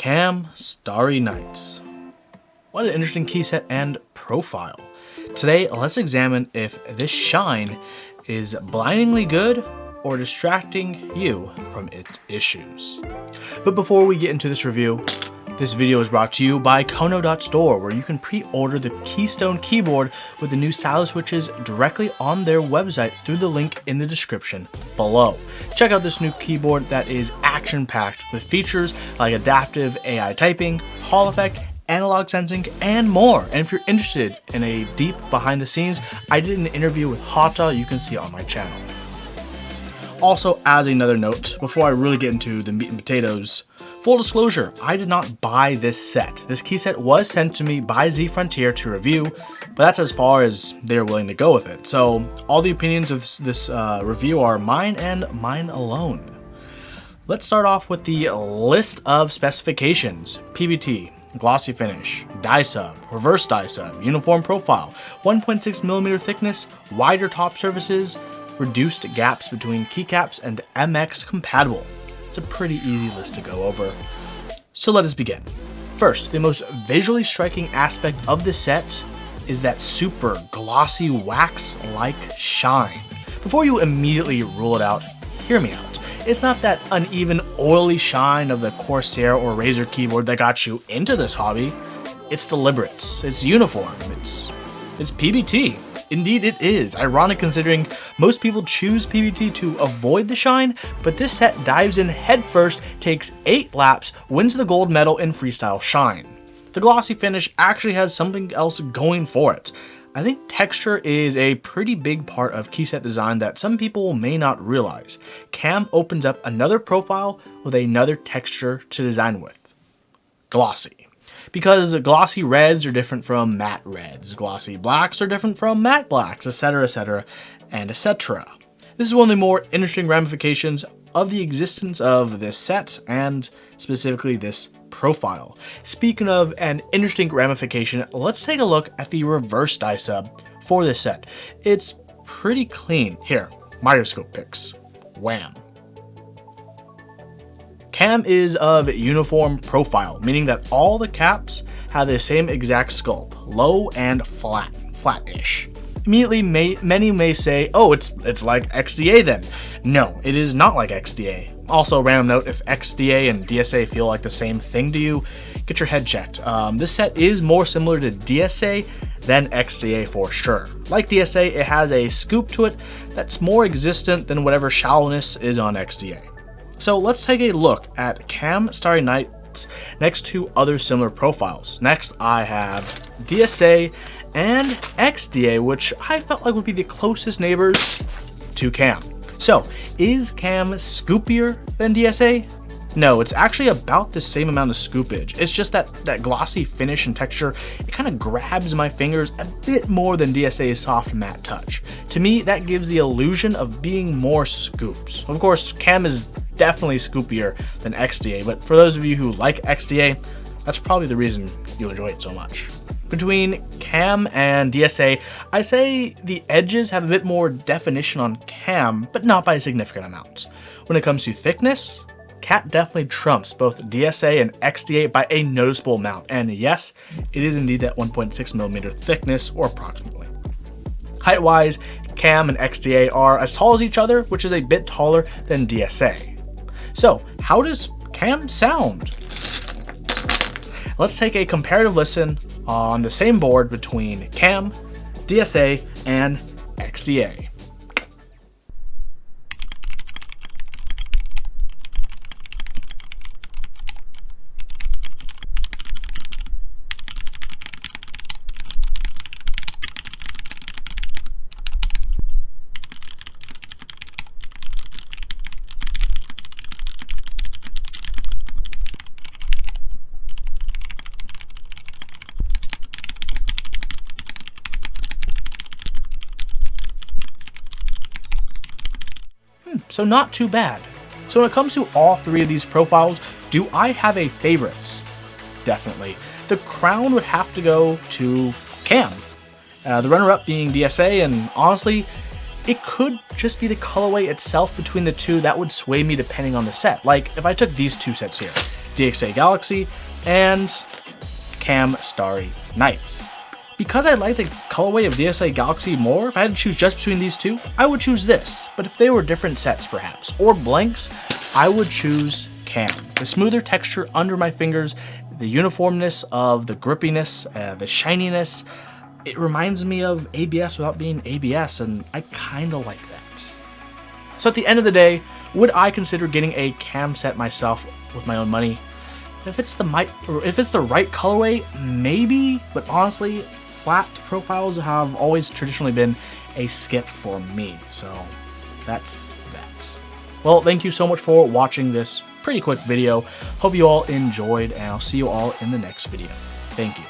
KAM Starry Nights. What an interesting key set and profile. Today, let's examine if this shine is blindingly good or distracting you from its issues. But before we get into this review, this video is brought to you by Kono.store, where you can pre-order the Keystone keyboard with the new stylus switches directly on their website through the link in the description below. Check out this new keyboard that is action-packed with features like adaptive AI typing, Hall effect, analog sensing, and more. And if you're interested in a deep behind the scenes, I did an interview with Hata you can see on my channel. Also, as another note, before I really get into the meat and potatoes, full disclosure, I did not buy this set. This key set was sent to me by Z Frontier to review, but that's as far as they're willing to go with it. So all the opinions of this review are mine and mine alone. Let's start off with the list of specifications. PBT, glossy finish, dye sub, reverse dye sub, uniform profile, 1.6mm thickness, wider top surfaces, reduced gaps between keycaps, and MX compatible. It's a pretty easy list to go over. So let us begin. First, the most visually striking aspect of the set is that super glossy wax-like shine. Before you immediately rule it out, hear me out. It's not that uneven, oily shine of the Corsair or Razer keyboard that got you into this hobby. It's deliberate, it's uniform, it's PBT. Indeed it is, ironic considering most people choose PBT to avoid the shine, but this set dives in headfirst, takes 8 laps, wins the gold medal in freestyle shine. The glossy finish actually has something else going for it. I think texture is a pretty big part of key set design that some people may not realize. KAM opens up another profile with another texture to design with. Glossy. Because glossy reds are different from matte reds, glossy blacks are different from matte blacks, etc, and etc. This is one of the more interesting ramifications of the existence of this set, and specifically this profile. Speaking of an interesting ramification, let's take a look at the reverse dye sub for this set. It's pretty clean. Here, microscope pics. Wham. KAM is of uniform profile, meaning that all the caps have the same exact sculpt, low and flat-ish. Immediately, many may say, oh, it's like XDA then. No, it is not like XDA. Also, random note, if XDA and DSA feel like the same thing to you, get your head checked. This set is more similar to DSA than XDA for sure. Like DSA, it has a scoop to it that's more existent than whatever shallowness is on XDA. So let's take a look at KAM Starry Nights next to other similar profiles. Next, I have DSA and XDA, which I felt like would be the closest neighbors to KAM. So, is KAM scoopier than DSA? No, it's actually about the same amount of scoopage. It's just that glossy finish and texture, it kind of grabs my fingers a bit more than DSA's soft matte touch. To me, that gives the illusion of being more scoops. Of course, KAM is definitely scoopier than XDA, but for those of you who like XDA, that's probably the reason you enjoy it so much. Between KAM and DSA, I say the edges have a bit more definition on KAM, but not by a significant amount. When it comes to thickness, CAT definitely trumps both DSA and XDA by a noticeable amount, and yes, it is indeed that 1.6mm thickness, or approximately. Height-wise, KAM and XDA are as tall as each other, which is a bit taller than DSA. So, how does KAM sound? Let's take a comparative listen on the same board between KAM, DSA, and XDA. So not too bad. So when it comes to all three of these profiles, do I have a favorite? Definitely. The crown would have to go to KAM. The runner-up being DSA, and honestly, it could just be the colorway itself between the two that would sway me depending on the set. Like, if I took these two sets here, DXA Galaxy, and KAM Starry Nights. Because I like the colorway of DXA Galaxy more, if I had to choose just between these two, I would choose this. But if they were different sets perhaps, or blanks, I would choose KAM. The smoother texture under my fingers, the uniformness of the grippiness, the shininess, it reminds me of ABS without being ABS, and I kinda like that. So at the end of the day, would I consider getting a KAM set myself with my own money? If it's the right colorway, maybe, but honestly, flat profiles have always traditionally been a skip for me, so that's that. Well, thank you so much for watching this pretty quick video. Hope you all enjoyed, and I'll see you all in the next video. Thank you.